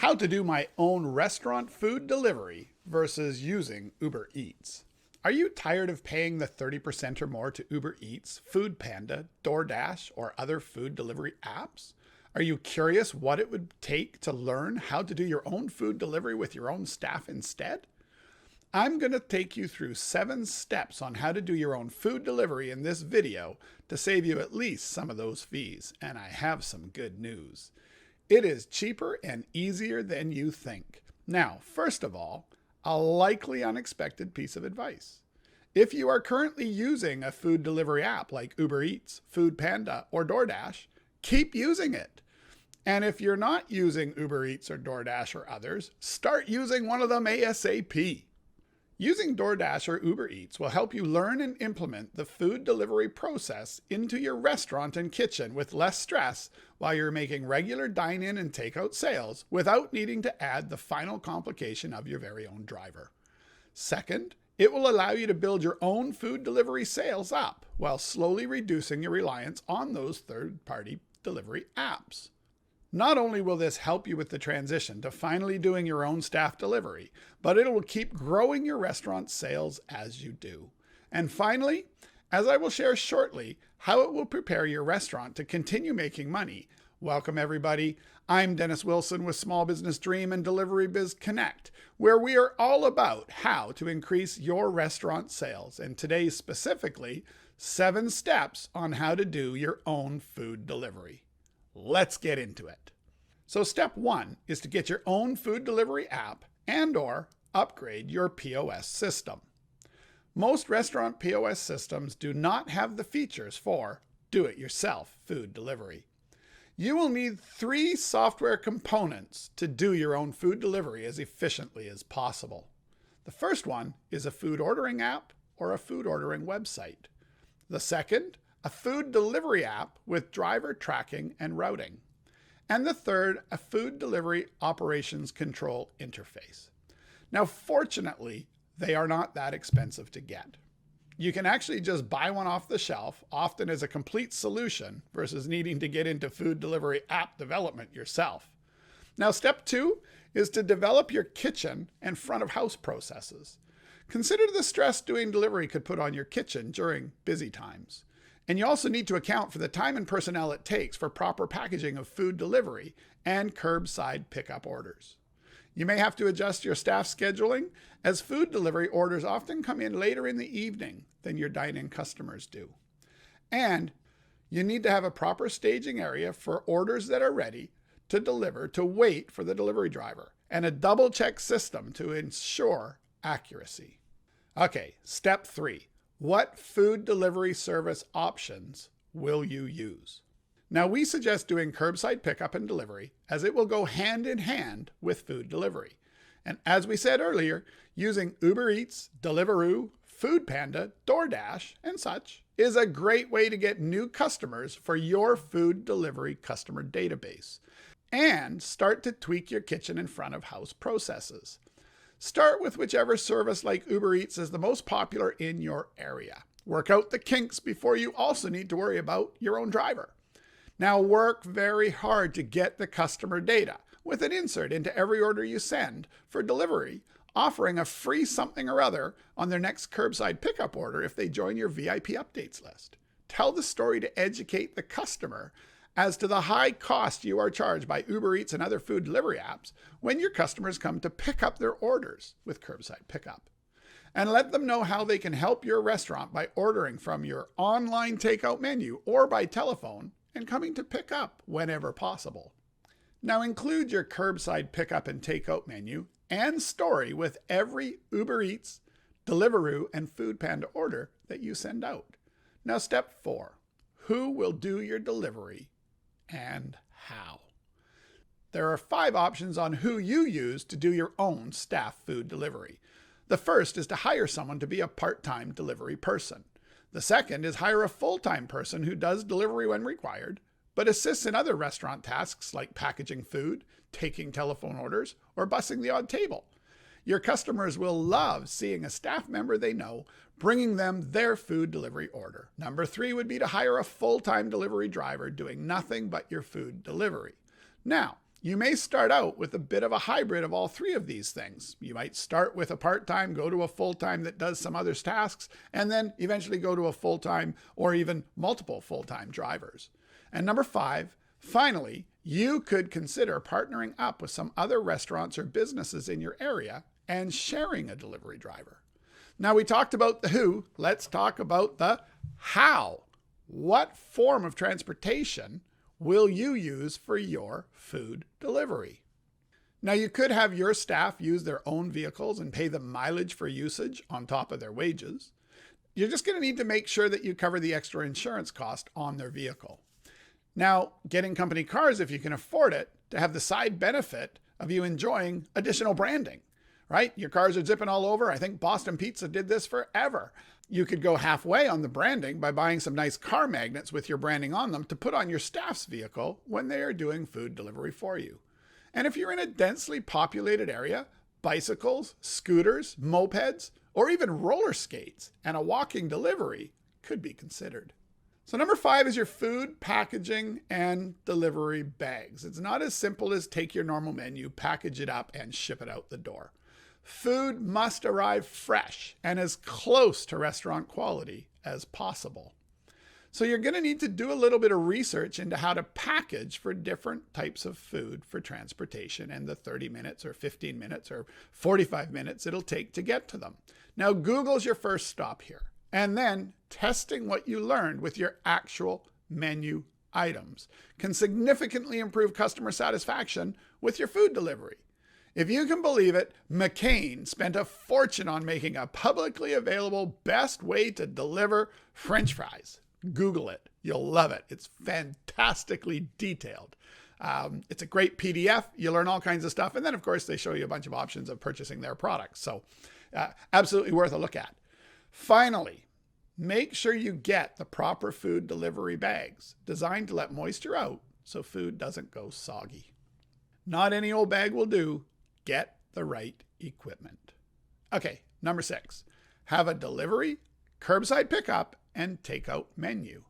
How to do my own restaurant food delivery versus using Uber Eats. Are you tired of paying the 30% or more to Uber Eats, foodpanda, DoorDash, or other food delivery apps? Are you curious what it would take to learn how to do your own food delivery with your own staff instead? I'm going to take you through 7 steps on how to do your own food delivery in this video to save you at least some of those fees, and I have some good news. It is cheaper and easier than you think. Now, first of all, a likely unexpected piece of advice. If you are currently using a food delivery app like Uber Eats, foodpanda, or DoorDash, keep using it. And if you're not using Uber Eats or DoorDash or others, start using one of them ASAP. Using DoorDash or Uber Eats will help you learn and implement the food delivery process into your restaurant and kitchen with less stress while you're making regular dine-in and takeout sales without needing to add the final complication of your very own driver. Second, it will allow you to build your own food delivery sales up while slowly reducing your reliance on those third-party delivery apps. Not only will this help you with the transition to finally doing your own staff delivery, but it will keep growing your restaurant sales as you do. And finally, as I will share shortly, how it will prepare your restaurant to continue making money. Welcome everybody. I'm Dennis Wilson with Small Business Dream and DeliveryBizConnect, where we are all about how to increase your restaurant sales. And today specifically, 7 steps on how to do your own food delivery. Let's get into it. So step 1 is to get your own food delivery app and/or upgrade your POS system. Most restaurant POS systems do not have the features for do-it-yourself food delivery. You will need 3 software components to do your own food delivery as efficiently as possible. The first one is a food ordering app or a food ordering website. The second, a food delivery app with driver tracking and routing. And the third, a food delivery operations control interface. Now, fortunately, they are not that expensive to get. You can actually just buy one off the shelf, often as a complete solution versus needing to get into food delivery app development yourself. Now, step 2 is to develop your kitchen and front of house processes. Consider the stress doing delivery could put on your kitchen during busy times. And you also need to account for the time and personnel it takes for proper packaging of food delivery and curbside pickup orders. You may have to adjust your staff scheduling, as food delivery orders often come in later in the evening than your dine-in customers do. And you need to have a proper staging area for orders that are ready to deliver to wait for the delivery driver, and a double-check system to ensure accuracy. Okay, step 3. What food delivery service options will you use? Now, we suggest doing curbside pickup and delivery, as it will go hand in hand with food delivery. And as we said earlier, using Uber Eats, Deliveroo, foodpanda, DoorDash, and such is a great way to get new customers for your food delivery customer database and start to tweak your kitchen and front of house processes. Start with whichever service like Uber Eats is the most popular in your area. Work out the kinks before you also need to worry about your own driver. Now, work very hard to get the customer data with an insert into every order you send for delivery, offering a free something or other on their next curbside pickup order if they join your VIP updates list. Tell the story to educate the customer as to the high cost you are charged by Uber Eats and other food delivery apps when your customers come to pick up their orders with curbside pickup. And let them know how they can help your restaurant by ordering from your online takeout menu or by telephone and coming to pick up whenever possible. Now, include your curbside pickup and takeout menu and story with every Uber Eats, Deliveroo, and foodpanda order that you send out. Now, step 4. Who will do your delivery and how? There are 5 options on who you use to do your own staff food delivery. The first is to hire someone to be a part-time delivery person. The second is hire a full-time person who does delivery when required, but assists in other restaurant tasks like packaging food, taking telephone orders, or bussing the odd table. Your customers will love seeing a staff member they know bringing them their food delivery order. Number 3 would be to hire a full-time delivery driver doing nothing but your food delivery. Now, You may start out with a bit of a hybrid of all three of these things. You might start with a part-time, go to a full-time that does some other tasks, and then eventually go to a full-time or even multiple full-time drivers. And number 5, finally, you could consider partnering up with some other restaurants or businesses in your area and sharing a delivery driver. Now, we talked about the who. Let's talk about the how. What form of transportation will you use for your food delivery? Now, you could have your staff use their own vehicles and pay them mileage for usage on top of their wages. You're just going to need to make sure that you cover the extra insurance cost on their vehicle. Now, getting company cars, if you can afford it, to have the side benefit of you enjoying additional branding, right? Your cars are zipping all over. I think Boston Pizza did this forever. You could go halfway on the branding by buying some nice car magnets with your branding on them to put on your staff's vehicle when they are doing food delivery for you. And if you're in a densely populated area, bicycles, scooters, mopeds, or even roller skates and a walking delivery could be considered. So number 5 is your food, packaging, and delivery bags. It's not as simple as take your normal menu, package it up, and ship it out the door. Food must arrive fresh and as close to restaurant quality as possible. So you're going to need to do a little bit of research into how to package for different types of food for transportation and the 30 minutes or 15 minutes or 45 minutes it'll take to get to them. Now, Google's your first stop here. And then testing what you learned with your actual menu items can significantly improve customer satisfaction with your food delivery. If you can believe it, McCain spent a fortune on making a publicly available best way to deliver French fries. Google it. You'll love it. It's fantastically detailed. It's a great PDF. You learn all kinds of stuff. And then, of course, they show you a bunch of options of purchasing their products. So absolutely worth a look at. Finally, make sure you get the proper food delivery bags designed to let moisture out so food doesn't go soggy. Not any old bag will do. Get the right equipment. Okay, number 6, have a delivery, curbside pickup, and takeout menu.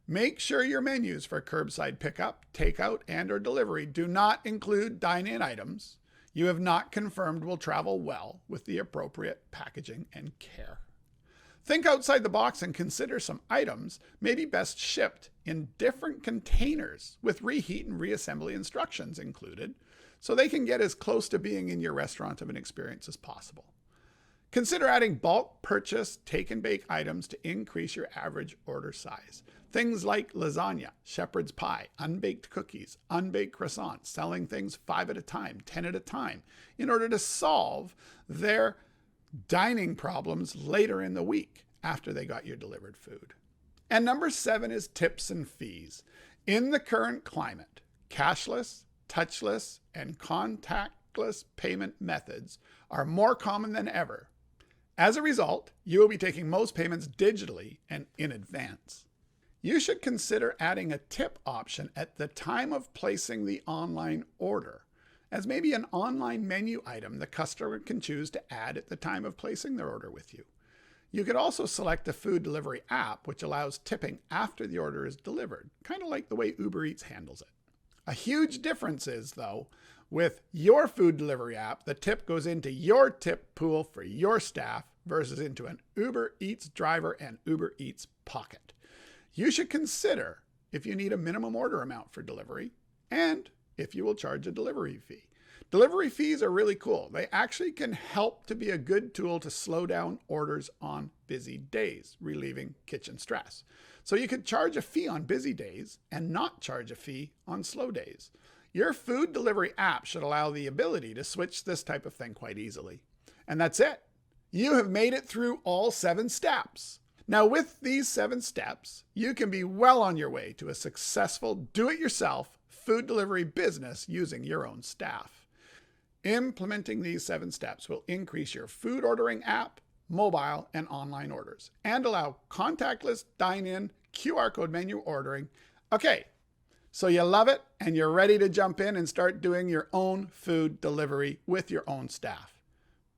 Make sure your menus for curbside pickup, takeout, and or delivery do not include dine-in items you have not confirmed will travel well with the appropriate packaging and care. Think outside the box and consider some items may be best shipped in different containers with reheat and reassembly instructions included, so they can get as close to being in your restaurant of an experience as possible. Consider adding bulk purchase take and bake items to increase your average order size. Things like lasagna, shepherd's pie, unbaked cookies, unbaked croissants, selling things 5 at a time, 10 at a time, in order to solve their dining problems later in the week after they got your delivered food. And number 7 is tips and fees. In the current climate, cashless, touchless, and contactless payment methods are more common than ever. As a result, you will be taking most payments digitally and in advance. You should consider adding a tip option at the time of placing the online order, as maybe an online menu item the customer can choose to add at the time of placing their order with you. You could also select a food delivery app which allows tipping after the order is delivered, kind of like the way Uber Eats handles it. A huge difference is, though, with your food delivery app, the tip goes into your tip pool for your staff versus into an Uber Eats driver and Uber Eats pocket. You should consider if you need a minimum order amount for delivery and if you will charge a delivery fee. Delivery fees are really cool. They actually can help to be a good tool to slow down orders on busy days, relieving kitchen stress. So you could charge a fee on busy days and not charge a fee on slow days. Your food delivery app should allow the ability to switch this type of thing quite easily. And that's it. You have made it through all 7 steps. Now, with these 7 steps, you can be well on your way to a successful do-it-yourself food delivery business using your own staff. Implementing these 7 steps will increase your food ordering app, mobile, and online orders, and allow contactless dine-in QR code menu ordering. Okay, so you love it and you're ready to jump in and start doing your own food delivery with your own staff.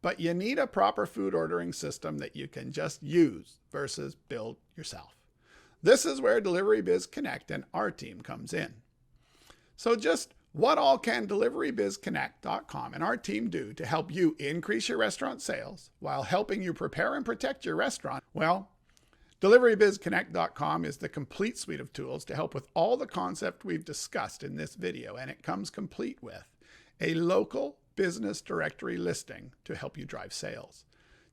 But you need a proper food ordering system that you can just use versus build yourself. This is where DeliveryBizConnect and our team comes in. So just What all can DeliveryBizConnect.com and our team do to help you increase your restaurant sales while helping you prepare and protect your restaurant? Well, DeliveryBizConnect.com is the complete suite of tools to help with all the concept we've discussed in this video, and it comes complete with a local business directory listing to help you drive sales,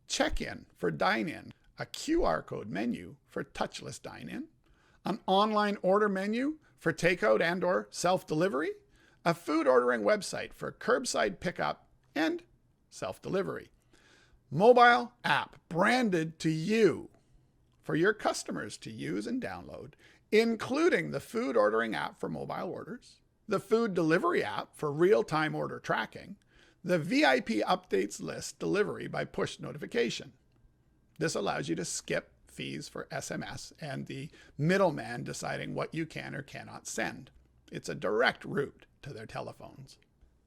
check-in for dine-in, a QR code menu for touchless dine-in, an online order menu for takeout and or self-delivery, a food ordering website for curbside pickup and self-delivery, mobile app branded to you for your customers to use and download, including the food ordering app for mobile orders, the food delivery app for real-time order tracking, the VIP updates list delivery by push notification. This allows you to skip fees for SMS and the middleman deciding what you can or cannot send. It's a direct route to their telephones.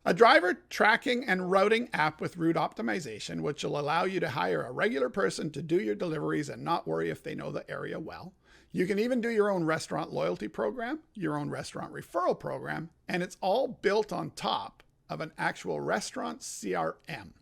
A driver tracking and routing app with route optimization, which will allow you to hire a regular person to do your deliveries and not worry if they know the area well. You can even do your own restaurant loyalty program, your own restaurant referral program, and it's all built on top of an actual restaurant CRM.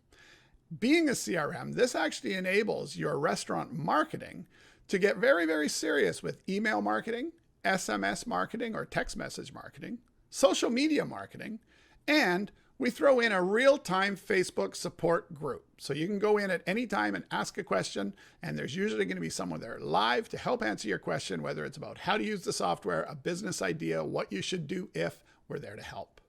Being a CRM, this actually enables your restaurant marketing to get very, very serious with email marketing, SMS marketing or text message marketing, social media marketing, and we throw in a real-time Facebook support group. So you can go in at any time and ask a question, and there's usually going to be someone there live to help answer your question, whether it's about how to use the software, a business idea, what you should do if we're there to help.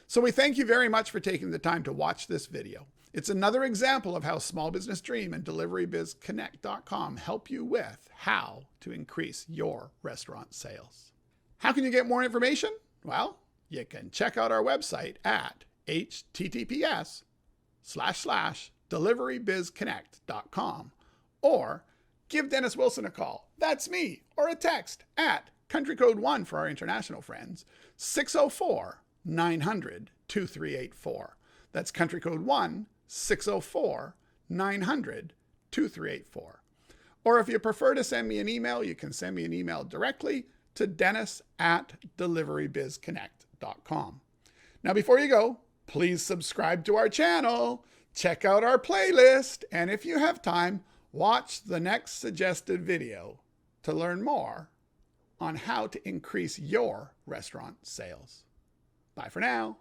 So we thank you very much for taking the time to watch this video. It's another example of how Small Business Dream and DeliveryBizConnect.com help you with how to increase your restaurant sales. How can you get more information? Well, you can check out our website at https://DeliveryBizConnect.com or give Dennis Wilson a call. That's me. Or a text at country code 1 for our international friends, 604-900-2384. That's country code 1, 604-900-2384. Or if you prefer to send me an email, you can send me an email directly to dennis@DeliveryBizConnect.com. Now, before you go, please subscribe to our channel, check out our playlist, and if you have time, watch the next suggested video to learn more on how to increase your restaurant sales. Bye for now.